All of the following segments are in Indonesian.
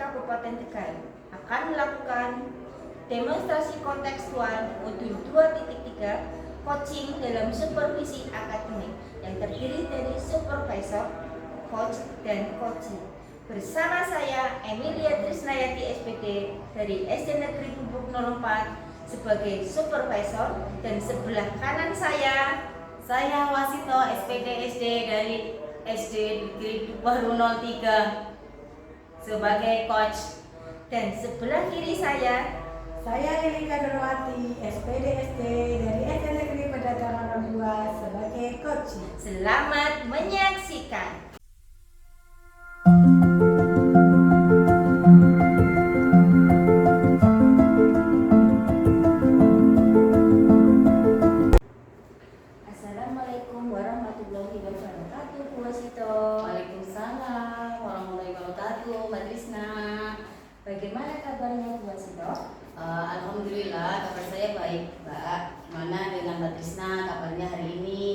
Kabupaten Tegal akan melakukan demonstrasi kontekstual modul 2.3 coaching dalam supervisi akademik yang terdiri dari supervisor, coach, dan coachee. Bersama saya Emilia Trisnayati SPD dari SD Negeri Bubuk 04 sebagai supervisor, dan sebelah kanan saya Wasito SPD SD dari SD Negeri Baru 03 sebagai coach, dan sebelah kiri saya Lili Kadarwati SPD SD dari SD Negeri Pedagangan 02 sebagai coach. Selamat menyaksikan. Assalamualaikum warahmatullahi wabarakatuh, Bu Wasito. Waalaikumsalam warahmatullahi wabarakatuh, Mbak Trisna. Bagaimana kabarnya, Bu Wasito? Alhamdulillah, kabar saya baik, Mbak. Gimana dengan Mbak Trisna kabarnya hari ini?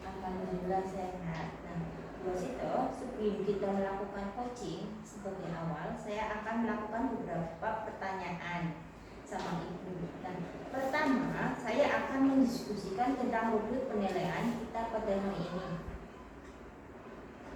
Alhamdulillah sehat. Nah, Bu Wasito, sebelum kita melakukan coaching sebagai awal, saya akan melakukan beberapa pertanyaan sama Ibu. Dan pertama, saya akan mendiskusikan tentang modul penilaian kita pada hari ini.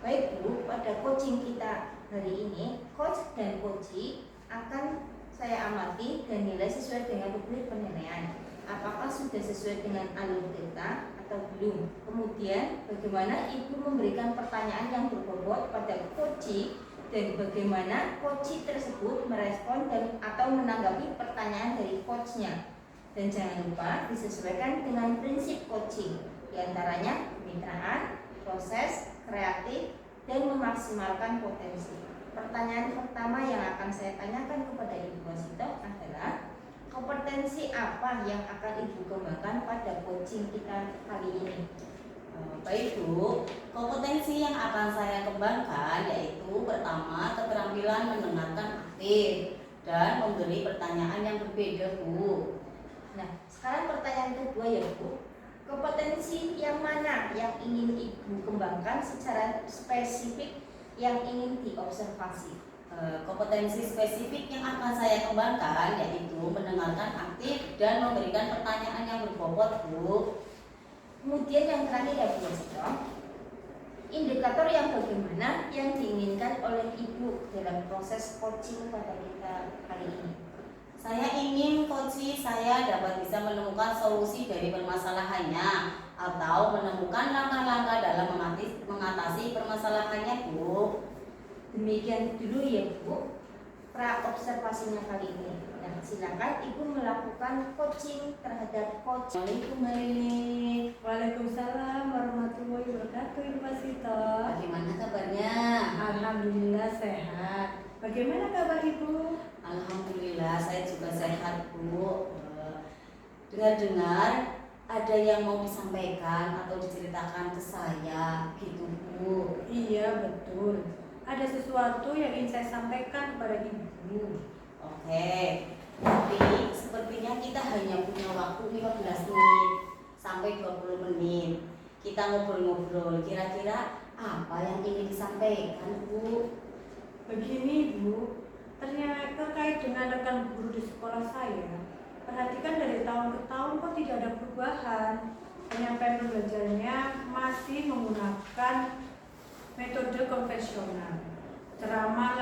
Baik Bu, pada coaching kita hari ini, coach dan coachee akan saya amati dan nilai sesuai dengan modul penilaian. Apakah sudah sesuai dengan alur delta atau belum? Kemudian bagaimana Ibu memberikan pertanyaan yang berbobot pada coachee, dan bagaimana coachee tersebut merespon dan atau menanggapi pertanyaan dari coachnya. Dan jangan lupa disesuaikan dengan prinsip coaching, diantaranya kemitraan, proses, kreatif, dan memaksimalkan potensi. Pertanyaan pertama yang akan saya tanyakan kepada Ibu Wasito adalah, kompetensi apa yang akan Ibu kembangkan pada coaching kita kali ini? Baik Bu, kompetensi yang akan saya kembangkan yaitu pertama, keterampilan mendengarkan aktif dan memberi pertanyaan yang berbeda, Bu. Nah, sekarang pertanyaan kedua ya Bu, kompetensi yang mana yang ingin Ibu kembangkan secara spesifik yang ingin diobservasi? Kompetensi spesifik yang akan saya kembangkan yaitu mendengarkan aktif dan memberikan pertanyaan yang berbobot, Bu. Kemudian yang terakhir ya Bu Wasito, indikator yang bagaimana yang diinginkan oleh Ibu dalam proses coaching pada kita kali ini? Saya ingin coaching saya dapat bisa menemukan solusi dari permasalahannya atau menemukan langkah-langkah dalam mengatasi permasalahannya, Bu. Demikian dulu ya Bu, pra-observasinya kali ini. Nah, silakan Ibu melakukan coaching terhadap coach. Assalamualaikum, Mbak Lili. Waalaikumsalam warahmatullahi wabarakatuh, Ibu Wasito. Bagaimana kabarnya? Alhamdulillah sehat. Bagaimana kabar Ibu? Alhamdulillah saya juga sehat, Bu. Dengar-dengar ada yang mau disampaikan atau diceritakan ke saya gitu, Bu. Iya betul. Ada sesuatu yang ingin saya sampaikan kepada Ibu. Oke, tapi sepertinya kita hanya punya waktu 15 menit sampai 20 menit. Kita ngobrol-ngobrol, kira-kira apa yang ingin disampaikan, Bu? Begini Bu, ternyata terkait dengan rekan guru di sekolah saya, perhatikan dari tahun ke tahun kok tidak ada perubahan. Penyampaian pembelajarannya masih menggunakan metode konvensional. Ceramah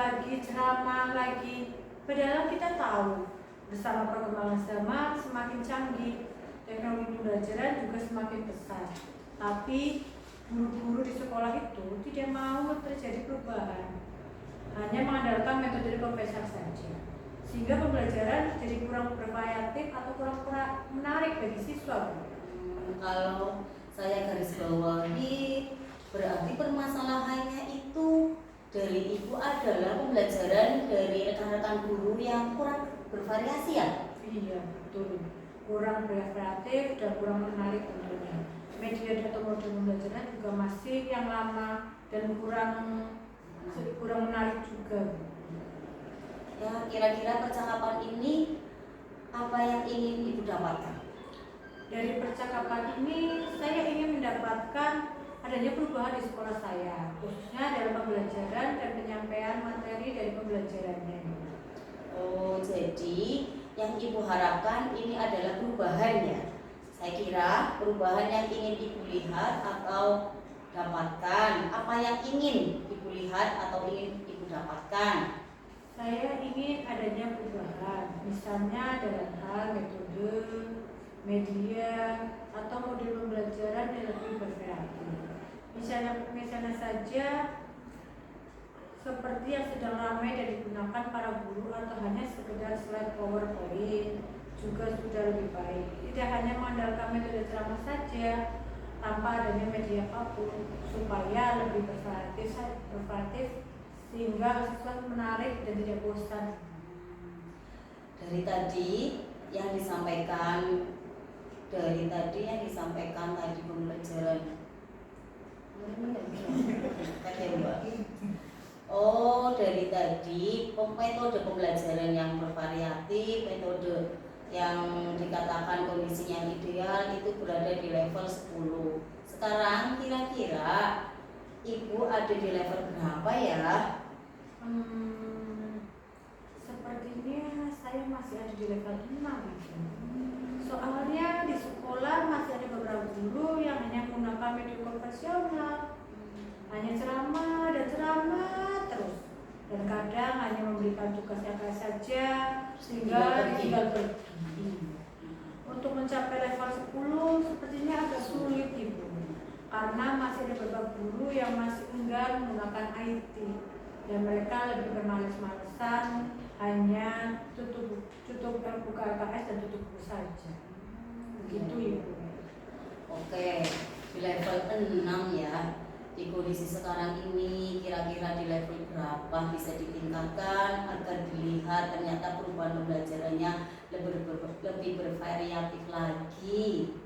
lagi. Padahal kita tahu bersama perkembangan zaman semakin canggih, teknologi pembelajaran juga semakin besar. Tapi guru-guru di sekolah itu tidak mau terjadi perubahan, hanya mengandalkan metode konvensional saja, sehingga pembelajaran jadi kurang bervariatif atau kurang menarik bagi siswa. Kalau saya garis bawahi, berarti permasalahannya itu dari Ibu adalah pembelajaran dari rekan-rekan guru yang kurang bervariasi, ya? Iya betul, kurang bervariatif dan kurang menarik tentunya. Media atau model pembelajaran juga masih yang lama dan kurang menarik juga. Ya, kira-kira percakapan ini apa yang ingin Ibu dapatkan? Dari percakapan ini saya ingin mendapatkan adanya perubahan di sekolah saya, khususnya dalam pembelajaran pembelajaran dan penyampaian materi dari pembelajarannya. Oh, jadi yang Ibu harapkan ini adalah perubahan ya? Saya kira perubahan yang ingin Ibu lihat atau dapatkan. Apa yang ingin Ibu lihat atau ingin Ibu dapatkan? Saya ingin adanya perubahan, misalnya dalam hal metode, media, atau model pembelajaran yang lebih bervariatif. Misalnya saja seperti yang sedang ramai dan digunakan para guru atau hanya sekedar slide PowerPoint juga sudah lebih baik. Tidak hanya mengandalkan metode ceramah saja tanpa adanya media apapun supaya lebih bervariatif sehingga siswa menarik dan tidak bosan. Dari tadi yang disampaikan tadi pembelajaran. Oh, dari tadi metode pembelajaran yang bervariatif, metode yang dikatakan kondisinya ideal itu berada di level 10. Sekarang kira-kira Ibu ada di level berapa ya? Sepertinya saya masih ada di level 6. Soalnya di sekolah masih ada beberapa guru yang hanya menggunakan media konvensional, hanya ceramah dan ceramah terus, dan kadang hanya memberikan tugas yang kayak saja sehingga tinggal pergi. Untuk mencapai level 10 sepertinya agak sulit Ibu, karena masih ada beberapa guru yang masih enggan menggunakan IT dan mereka lebih bermalas-malasan hanya buka LKS dan tutup buku saja. Begitu Ibu. Oke, di level 6 ya. Di kondisi sekarang ini kira-kira di level berapa bisa ditingkatkan agar dilihat ternyata perubahan pembelajarannya lebih bervariatif lagi?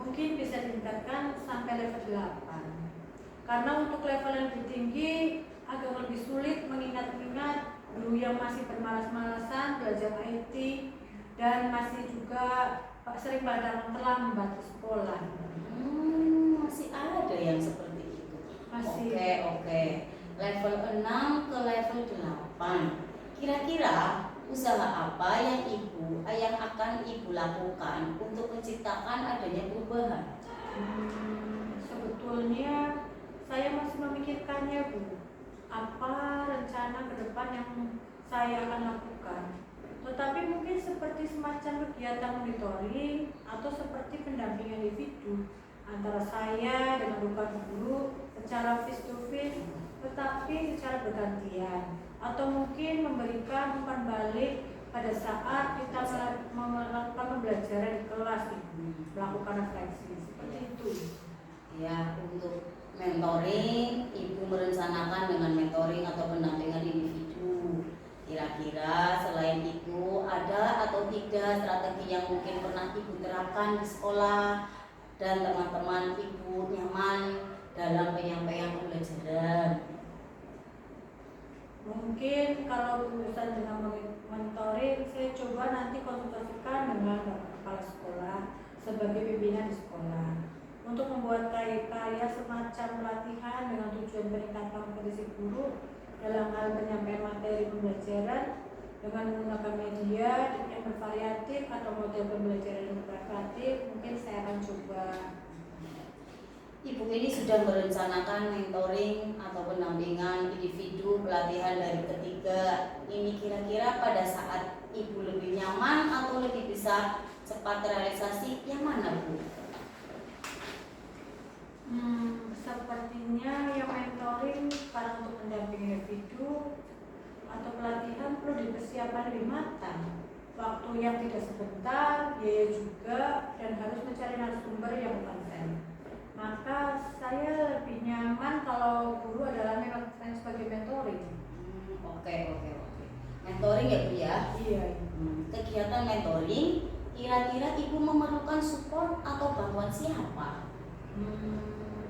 Mungkin bisa ditingkatkan sampai level 8. Karena untuk level yang lebih tinggi agak lebih sulit mengingat guru yang masih bermalas-malasan belajar IT dan masih juga sering datang terlambat ke sekolah. Masih ada yang seperti itu. Masih. Oke. Level 6 ke level 8. Kira-kira usaha apa yang akan Ibu lakukan untuk menciptakan adanya perubahan? Sebetulnya saya masih memikirkannya Bu. Apa rencana ke depan yang saya akan lakukan? Tetapi mungkin seperti semacam kegiatan monitoring atau seperti pendampingan individu antara saya dengan bukan guru secara face to face, tetapi secara bergantian, atau mungkin memberikan umpan balik pada saat kita melakukan pembelajaran di kelas, melakukan refleksi seperti itu. Ya, untuk mentoring, Ibu merencanakan dengan mentoring atau pendampingan individu. Kira-kira selain itu ada atau tidak strategi yang mungkin pernah Ibu terapkan di sekolah dan teman-teman Ibu nyaman dalam penyampaian pembelajaran? Mungkin kalau berurusan dengan mentoring, saya coba nanti konsultasikan dengan kepala sekolah sebagai pimpinan di sekolah untuk membuat karya semacam pelatihan dengan tujuan meningkatkan kompetensi guru dalam hal penyampaian materi pembelajaran dengan menggunakan media yang bervariatif atau model pembelajaran yang bervariatif. Mungkin saya akan coba. Ibu ini sudah merencanakan mentoring atau pendampingan individu pelatihan dari ketiga. Ini kira-kira pada saat Ibu lebih nyaman atau lebih bisa cepat realisasi, yang mana Bu? Sepertinya yang mentoring karena untuk pendampingan individu atau pelatihan perlu dipersiapkan lebih matang. Waktu yang tidak sebentar, biaya juga, dan harus mencari narasumber yang konsen. Maka saya lebih nyaman kalau guru adalah memang sebagai mentoring. Oke. Mentoring ya Bu ya? Iya. Kegiatan mentoring, kira-kira Ibu memerlukan support atau bantuan siapa?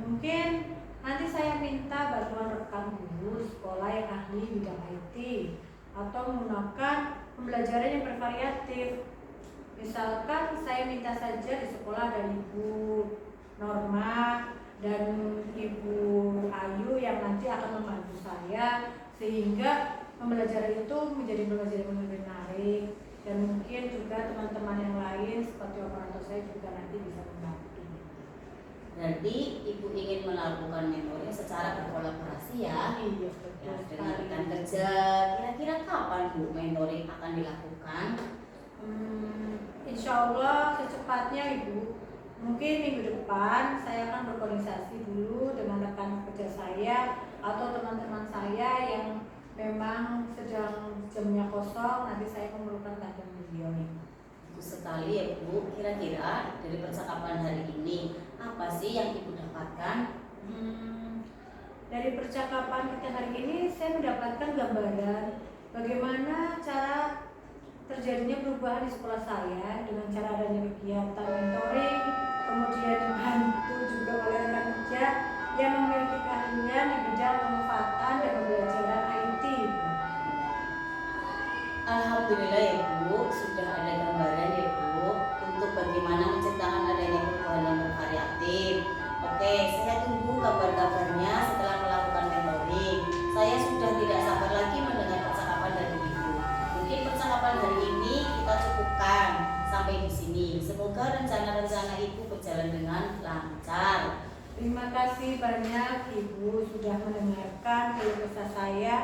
Mungkin nanti saya minta bantuan rekan guru sekolah yang ahli bidang IT atau menggunakan pembelajaran yang bervariatif. Misalkan saya minta saja di sekolah ada Ibu Norma dan Ibu Ayu yang sehingga pembelajaran itu menjadi pembelajaran yang lebih menarik, dan mungkin juga teman-teman yang lain seperti operator saya juga nanti bisa membantu. Berarti Ibu ingin melakukan mentoring secara berkolaborasi ya? Iya, Ya, betul dengan sekali. rekan kerja. Kira-kira kapan Bu mentoring akan dilakukan? Insya Allah secepatnya Ibu. Mungkin minggu depan saya akan berkoordinasi dulu dengan rekan kerja saya atau teman-teman saya yang memang sedang jamnya kosong. Nanti saya memerlukan bantuan beliau nih. Bagus sekali ya Bu. Kira-kira dari percakapan hari ini apa sih yang Ibu dapatkan? Dari percakapan kita hari ini saya mendapatkan gambaran bagaimana cara terjadinya perubahan di sekolah saya dengan cara adanya kegiatan mentoring, kemudian dibantu juga oleh rekan kerja yang memiliki keahlian di bidang pemanfaatan dan pembelajaran IT. Alhamdulillah ya Bu, sudah ada gambaran ya Bu untuk bagaimana menciptakan adanya perubahan yang bervariatif. Oke, saya tunggu kabar-kabarnya setelah melakukan mentoring. Saya sudah tidak sabar lagi mendengar percakapan dari Ibu. Mungkin percakapan hari ini kita cukupkan sampai di sini. Semoga rencana-rencana Ibu berjalan dengan lancar. Terima kasih banyak Ibu sudah mendengarkan keluh kesah saya,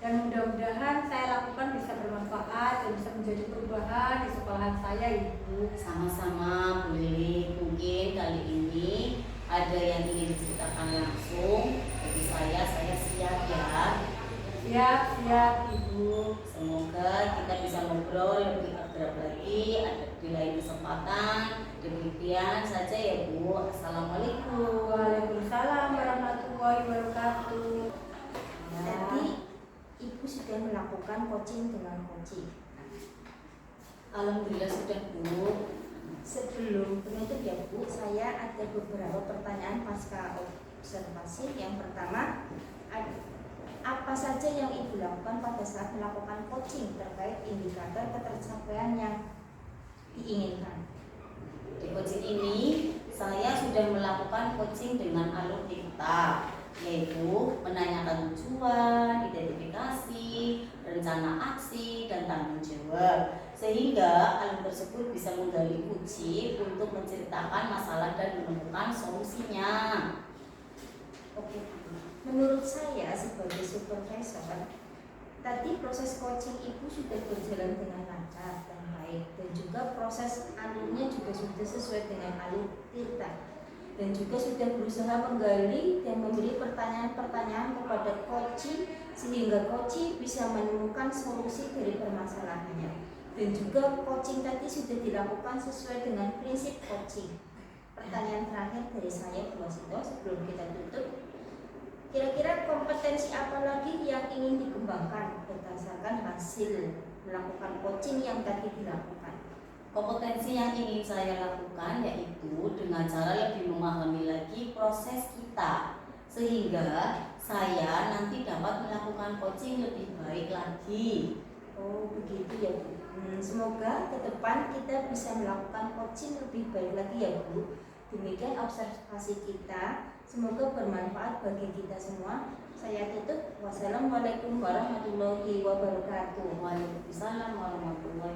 dan mudah-mudahan saya lakukan bisa bermanfaat dan bisa menjadi perubahan di sekolahan saya Ibu. Sama-sama Bu Lili, mungkin kali ini ada yang ingin diceritakan langsung. Bagi saya siap ya. Siap Ibu. Semoga kita bisa ngobrol lebih akrab lagi di lain kesempatan. Demikian saja ya Bu. Assalamualaikum. Waalaikumsalam warahmatullahi wabarakatuh. Tadi Ibu sudah melakukan coaching dengan coaching. Alhamdulillah sudah Bu. Sebelum penutup ya Bu, saya ada beberapa pertanyaan pasca observasi. Yang pertama, apa saja yang Ibu lakukan pada saat melakukan coaching terkait indikator ketercapaian yang diinginkan? Di coaching ini saya sudah melakukan coaching dengan alur TIKTA, yaitu menanyakan tujuan, identifikasi, rencana aksi, dan tanggung jawab, sehingga alur tersebut bisa menggali kunci untuk menceritakan masalah dan menemukan solusinya. Oke, menurut saya sebagai supervisor, tadi proses coaching Ibu sudah berjalan dengan lancar dan baik, dan juga proses alurnya juga sudah sesuai dengan alur TIKTA, dan juga sudah berusaha menggali dan memberi pertanyaan-pertanyaan kepada coaching sehingga coaching bisa menemukan solusi dari permasalahannya, dan juga coaching tadi sudah dilakukan sesuai dengan prinsip coaching. Pertanyaan terakhir dari saya Bu Wasito sebelum kita tutup, kira-kira kompetensi apa lagi yang ingin dikembangkan berdasarkan hasil melakukan coaching yang tadi dilakukan? Kompetensi yang ingin saya lakukan yaitu dengan cara lebih memahami lagi proses kita, sehingga saya nanti dapat melakukan coaching lebih baik lagi. Oh begitu ya Bu. Semoga ke depan kita bisa melakukan coaching lebih baik lagi ya Bu. Demikian observasi kita, semoga bermanfaat bagi kita semua. Saya tutup. Wassalamualaikum warahmatullahi wabarakatuh. Waalaikumsalam warahmatullahi